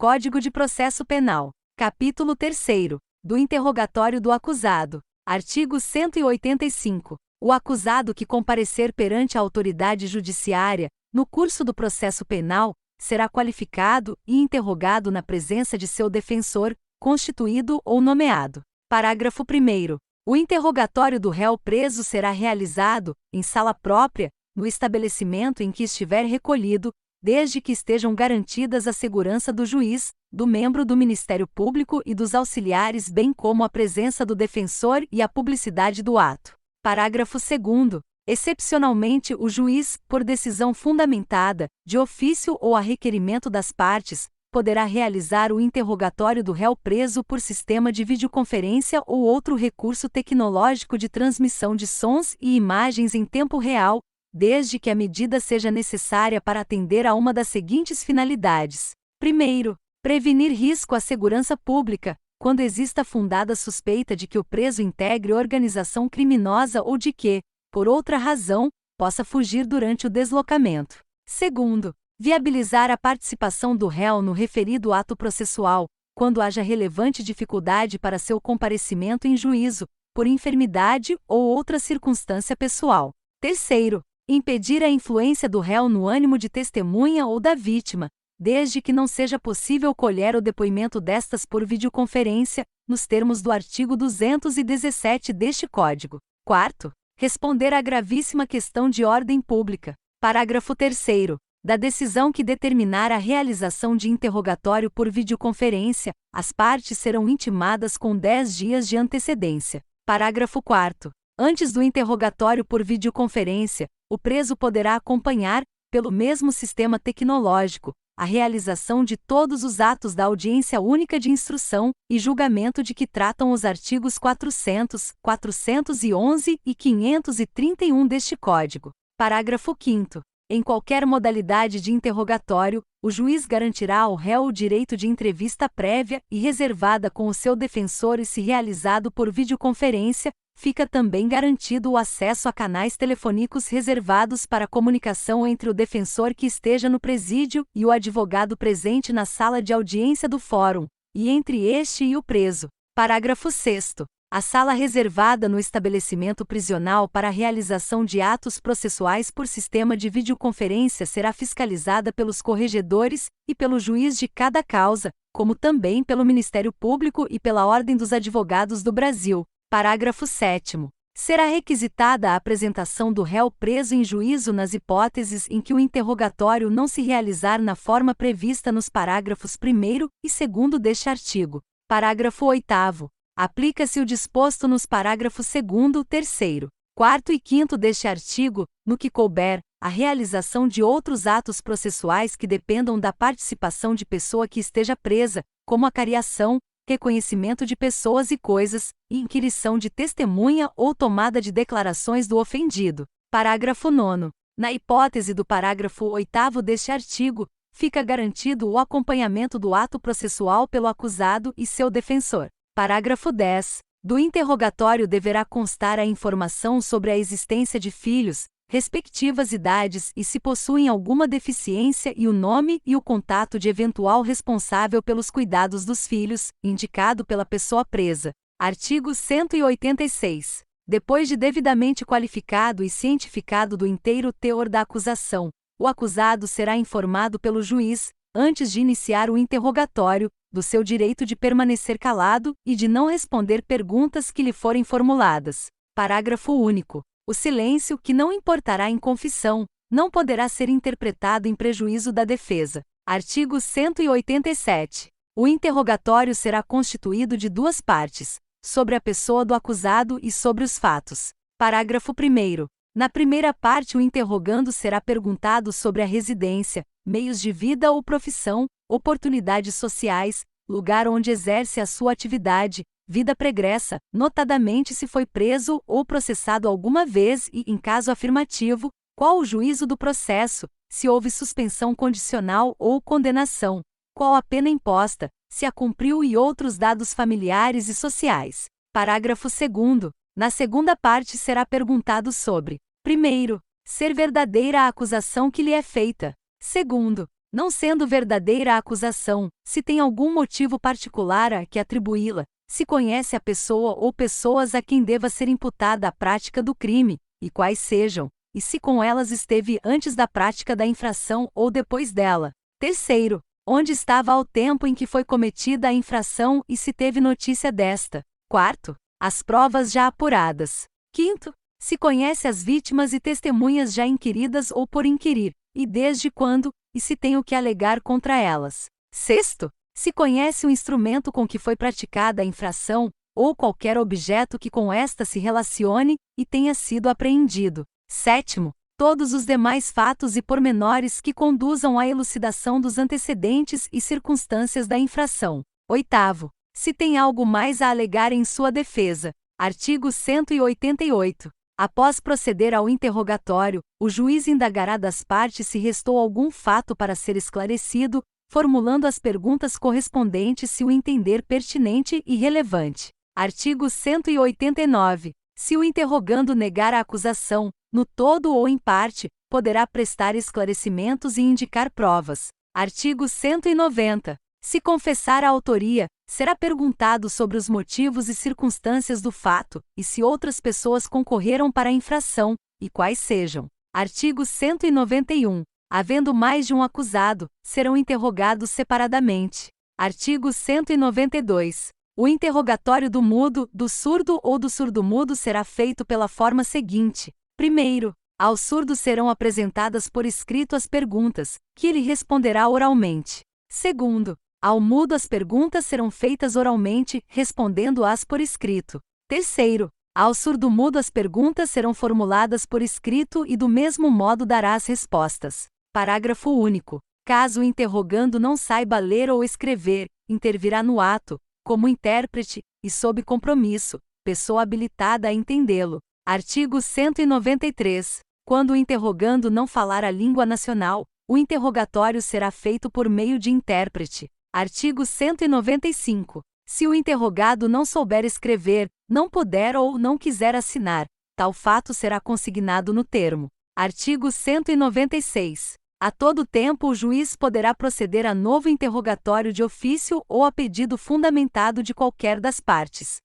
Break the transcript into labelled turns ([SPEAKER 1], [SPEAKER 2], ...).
[SPEAKER 1] Código de Processo Penal. Capítulo 3º. Do interrogatório do acusado. Artigo 185. O acusado que comparecer perante a autoridade judiciária, no curso do processo penal, será qualificado e interrogado na presença de seu defensor, constituído ou nomeado. Parágrafo 1º. O interrogatório do réu preso será realizado, em sala própria, no estabelecimento em que estiver recolhido, desde que estejam garantidas a segurança do juiz, do membro do Ministério Público e dos auxiliares, bem como a presença do defensor e a publicidade do ato. Parágrafo 2º. Excepcionalmente, o juiz, por decisão fundamentada, de ofício ou a requerimento das partes, poderá realizar o interrogatório do réu preso por sistema de videoconferência ou outro recurso tecnológico de transmissão de sons e imagens em tempo real, desde que a medida seja necessária para atender a uma das seguintes finalidades. Primeiro, prevenir risco à segurança pública, quando exista fundada suspeita de que o preso integre organização criminosa ou de que, por outra razão, possa fugir durante o deslocamento. Segundo, viabilizar a participação do réu no referido ato processual, quando haja relevante dificuldade para seu comparecimento em juízo, por enfermidade ou outra circunstância pessoal. Terceiro, impedir a influência do réu no ânimo de testemunha ou da vítima, desde que não seja possível colher o depoimento destas por videoconferência, nos termos do artigo 217 deste Código. Quarto, responder à gravíssima questão de ordem pública. Parágrafo 3º. Da decisão que determinar a realização de interrogatório por videoconferência, as partes serão intimadas com 10 dias de antecedência. Parágrafo 4º. Antes do interrogatório por videoconferência, o preso poderá acompanhar, pelo mesmo sistema tecnológico, a realização de todos os atos da audiência única de instrução e julgamento de que tratam os artigos 400, 411 e 531 deste Código. Parágrafo 5º. Em qualquer modalidade de interrogatório, o juiz garantirá ao réu o direito de entrevista prévia e reservada com o seu defensor e, se realizado por videoconferência, fica também garantido o acesso a canais telefônicos reservados para comunicação entre o defensor que esteja no presídio e o advogado presente na sala de audiência do fórum, e entre este e o preso. Parágrafo 6º. A sala reservada no estabelecimento prisional para a realização de atos processuais por sistema de videoconferência será fiscalizada pelos corregedores e pelo juiz de cada causa, como também pelo Ministério Público e pela Ordem dos Advogados do Brasil. Parágrafo 7º. Será requisitada a apresentação do réu preso em juízo nas hipóteses em que o interrogatório não se realizar na forma prevista nos parágrafos 1º e 2º deste artigo. Parágrafo 8º. Aplica-se o disposto nos parágrafos 2º, 3º, 4º e 5º deste artigo, no que couber, a realização de outros atos processuais que dependam da participação de pessoa que esteja presa, como acariação, reconhecimento de pessoas e coisas, inquirição de testemunha ou tomada de declarações do ofendido. Parágrafo 9º. Na hipótese do parágrafo 8º deste artigo, fica garantido o acompanhamento do ato processual pelo acusado e seu defensor. Parágrafo 10. Do interrogatório deverá constar a informação sobre a existência de filhos, respectivas idades e se possuem alguma deficiência e o nome e o contato de eventual responsável pelos cuidados dos filhos, indicado pela pessoa presa. Artigo 186. Depois de devidamente qualificado e cientificado do inteiro teor da acusação, o acusado será informado pelo juiz, antes de iniciar o interrogatório, do seu direito de permanecer calado e de não responder perguntas que lhe forem formuladas. Parágrafo único. O silêncio, que não importará em confissão, não poderá ser interpretado em prejuízo da defesa. Artigo 187. O interrogatório será constituído de duas partes, sobre a pessoa do acusado e sobre os fatos. Parágrafo 1º. Na primeira parte, o interrogando será perguntado sobre a residência, meios de vida ou profissão, oportunidades sociais, lugar onde exerce a sua atividade, vida pregressa, notadamente se foi preso ou processado alguma vez e, em caso afirmativo, qual o juízo do processo, se houve suspensão condicional ou condenação, qual a pena imposta, se a cumpriu e outros dados familiares e sociais. Parágrafo 2º. Na segunda parte será perguntado sobre: primeiro, ser verdadeira a acusação que lhe é feita. Segundo, Não sendo verdadeira a acusação, se tem algum motivo particular a que atribuí-la, se conhece a pessoa ou pessoas a quem deva ser imputada a prática do crime, e quais sejam, e se com elas esteve antes da prática da infração ou depois dela. Terceiro, onde estava ao tempo em que foi cometida a infração e se teve notícia desta. Quarto, as provas já apuradas. Quinto, se conhece as vítimas e testemunhas já inquiridas ou por inquirir, e desde quando, e se tem o que alegar contra elas. Sexto, se conhece o instrumento com que foi praticada a infração, ou qualquer objeto que com esta se relacione, e tenha sido apreendido. Sétimo, todos os demais fatos e pormenores que conduzam à elucidação dos antecedentes e circunstâncias da infração. Oitavo, se tem algo mais a alegar em sua defesa. Artigo 188. Após proceder ao interrogatório, o juiz indagará das partes se restou algum fato para ser esclarecido, formulando as perguntas correspondentes se o entender pertinente e relevante. Artigo 189. Se o interrogando negar a acusação, no todo ou em parte, poderá prestar esclarecimentos e indicar provas. Artigo 190. Se confessar a autoria, será perguntado sobre os motivos e circunstâncias do fato, e se outras pessoas concorreram para a infração, e quais sejam. Artigo 191. Havendo mais de um acusado, serão interrogados separadamente. Artigo 192. O interrogatório do mudo, do surdo ou do surdo-mudo será feito pela forma seguinte. Primeiro, ao surdo serão apresentadas por escrito as perguntas, que ele responderá oralmente. Segundo, ao mudo as perguntas serão feitas oralmente, respondendo-as por escrito. Terceiro, ao surdo-mudo as perguntas serão formuladas por escrito e do mesmo modo dará as respostas. Parágrafo único. Caso o interrogando não saiba ler ou escrever, intervirá no ato, como intérprete, e sob compromisso, pessoa habilitada a entendê-lo. Artigo 193. Quando o interrogando não falar a língua nacional, o interrogatório será feito por meio de intérprete. Artigo 195. Se o interrogado não souber escrever, não puder ou não quiser assinar, tal fato será consignado no termo. Artigo 196. A todo tempo o juiz poderá proceder a novo interrogatório de ofício ou a pedido fundamentado de qualquer das partes.